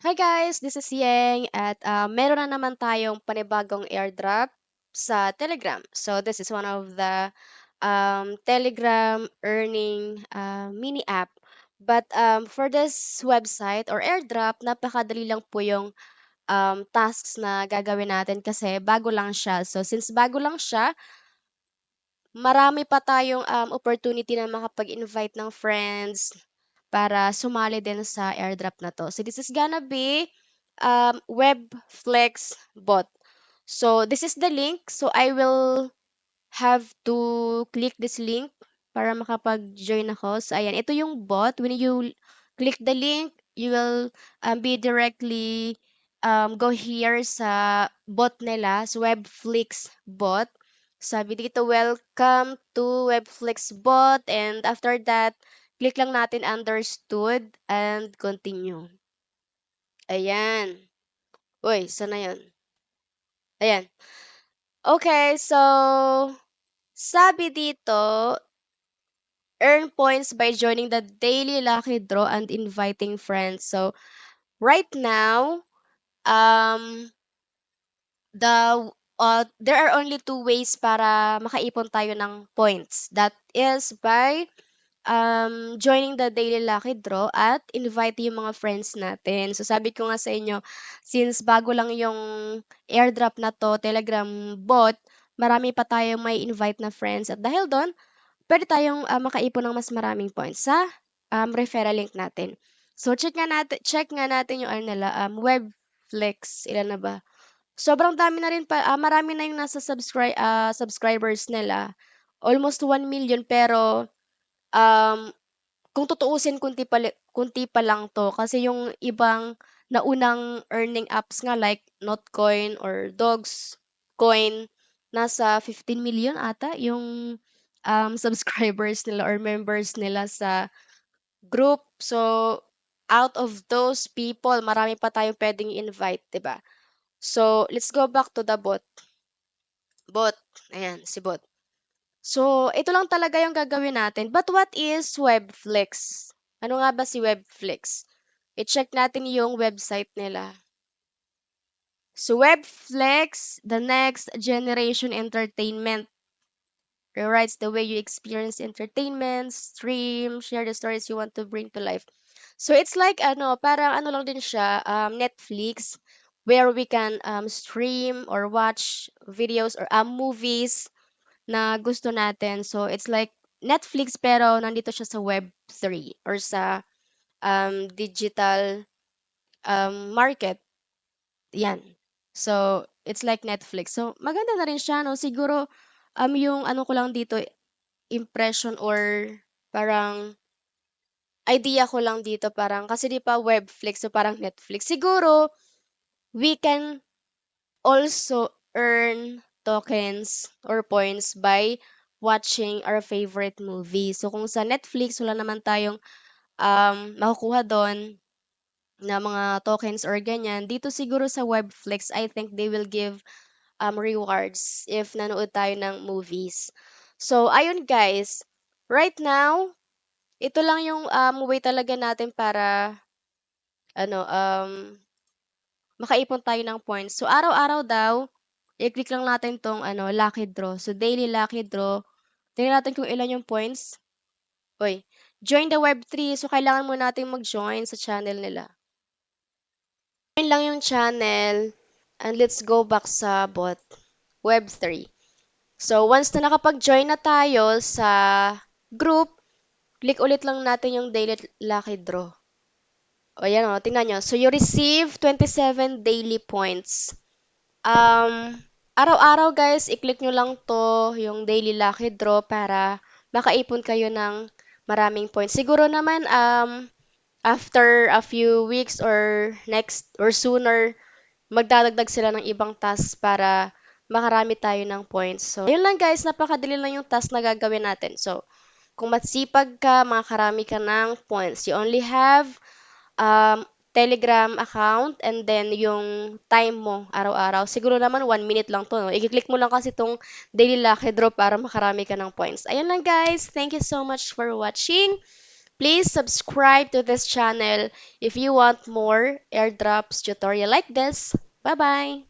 Hi guys, this is Yeng at meron na naman tayong panibagong airdrop sa Telegram. So this is one of the Telegram earning mini app. But for this website or airdrop, napakadali lang po yung tasks na gagawin natin kasi bago lang siya. So since bago lang siya, marami pa tayong opportunity na makapag-invite ng friends para sumali din sa airdrop na 'to. So this is gonna be Webflex bot. So this is the link. So I will have to click this link para makapag-join ako. So ayan, ito yung bot. When you click the link, you will be directly go here sa bot nila, sa Webflix bot. Sabi dito, welcome to Webflix bot. And after that, click lang natin understood and continue. Ayan. Uy, sana yun? Ayan. Okay, so sabi dito, earn points by joining the daily lucky draw and inviting friends. So right now, um, there are only two ways para makaipon tayo ng points. That is by joining the daily lucky draw at invite yung mga friends natin. So sabi ko nga sa inyo, since bago lang yung airdrop na to, Telegram bot, marami pa tayong may invite na friends. At dahil doon, puwede tayong, makaipon ng mas maraming points sa, referral link natin. So check nga natin yung ano nila, Webflex, ilan na ba? Sobrang dami na rin marami na yung nasa subscribers nila, almost 1,000,000 pero, um, kung tutuusin konti pa lang 'to kasi yung ibang naunang earning apps nga like Notcoin or Dogecoin, nasa 15,000,000 ata yung, subscribers nila or members nila sa group. So, out of those people, marami pa tayong puwedeng i-invite, 'di ba? So, let's go back to the bot, ayan si bot. So, ito lang talaga yung gagawin natin. But what is Webflex? Ano nga ba si Webflex? I-check natin yung website nila. So, Webflex, the next generation entertainment, rewrites the way you experience entertainment, stream, share the stories you want to bring to life. So, it's like ano, parang ano lang din siya, Netflix, where we can stream or watch videos or movies na gusto natin. So, it's like Netflix pero nandito siya sa Web3 or sa digital market. Yan. So, it's like Netflix. So, maganda na rin siya, no? Siguro, yung ano ko lang dito, impression or parang idea ko lang dito, parang, kasi di pa Webflix, so parang Netflix. Siguro, we can also earn tokens or points by watching our favorite movie. So, kung sa Netflix, wala naman tayong makukuha doon na mga tokens or ganyan. Dito siguro sa Webflix, I think they will give rewards if nanood tayo ng movies. So, ayun guys. Right now, ito lang yung way talaga natin para ano, makaipon tayo ng points. So, araw-araw daw, i-click lang natin tong ano, lucky draw. So, daily lucky draw. Tingnan natin kung ilan yung points. Uy, join the Web3. So, kailangan mo natin mag-join sa channel nila. Join lang yung channel and let's go back sa bot, Web3. So, once na nakapag-join na tayo sa group, click ulit lang natin yung daily lucky draw. O, yan o, tingnan nyo. So, you receive 27 daily points. Araw-araw guys, i-click nyo lang to, yung daily lucky draw para makaipon kayo ng maraming points. Siguro naman, after a few weeks or next or sooner, magdadagdag sila ng ibang tasks para makarami tayo ng points. So, yun lang guys, napakadali lang yung task na gagawin natin. So, kung masipag ka, makakarami ka ng points. You only have um, Telegram account and then yung time mo araw-araw. Siguro naman 1 minute lang to, no? I-click mo lang kasi itong daily lucky draw para makarami ka ng points. Ayun lang guys. Thank you so much for watching. Please subscribe to this channel if you want more airdrops tutorial like this. Bye bye.